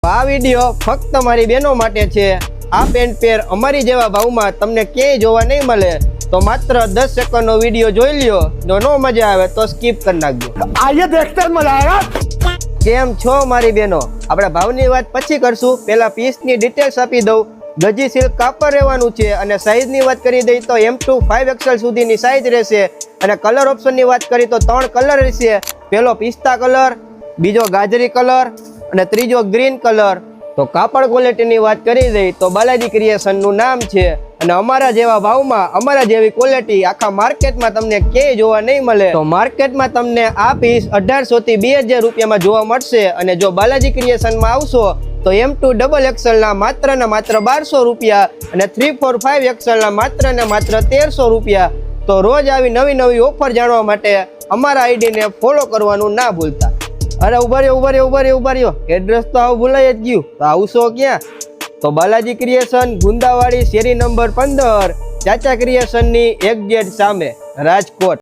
આ વિડીયો ફક્ત મારી બહેનો માટે છે। આ પેન્ટ પેર અમારી જેવા ભાવમાં તમને ક્યાંય જોવા નહીં મળે, તો માત્ર 10 સેકન્ડનો વિડીયો જોઈ લ્યો। જો નો મજા આવે તો સ્કીપ કરી નાખજો। आइए देखते हैं मजा आएगा। કેમ છો મારી બહેનો? આપણે ભાવની વાત પછી કરશું, પહેલા પીસની ડિટેલ્સ આપી દઉં। ગજી સિલ્ક કાપડ રહેવાનું છે અને સાઇઝની વાત કરી દઈ તો M2 5XL સુધીની સાઇઝ રહેશે અને કલર ઓપ્શનની વાત કરી તો 3 કલર રહેશે। પહેલો પિસ્તા કલર, બીજો ગાજરી કલર અને ત્રીજો ગ્રીન કલર। તો કાપડ ક્વોલિટીની વાત કરી દઈ તો બાલાજી ક્રિએશનનું નામ છે અને અમારા જેવા ભાવમાં અમારા જેવી ક્વોલિટી આખા માર્કેટમાં તમને ક્યાંય જોવા નહીં મળે। તો માર્કેટમાં તમને આ પીસ 1800 થી 2000 રૂપિયામાં જોવા મળશે અને જો બાલાજી ક્રિએશનમાં આવશો તો M2 XXL ના માત્ર ને માત્ર 1200 રૂપિયા અને 345 XL ના માત્ર ને માત્ર 1300 રૂપિયા। તો રોજ આવી નવી નવી ઓફર જાણવા માટે અમારા આઈડીને ફોલો કરવાનું ના ભૂલતા। અરે ઉભા રહ્યો એડ્રેસ તો આવું ભૂલાઈ જ ગયું, તો આવશો ક્યાં? તો બાલાજી ક્રિએશન, ગુંદાવાડી, શેરી નંબર 15, ચાચા ક્રિએશનની એક્ઝેક્ટ સામે, રાજકોટ।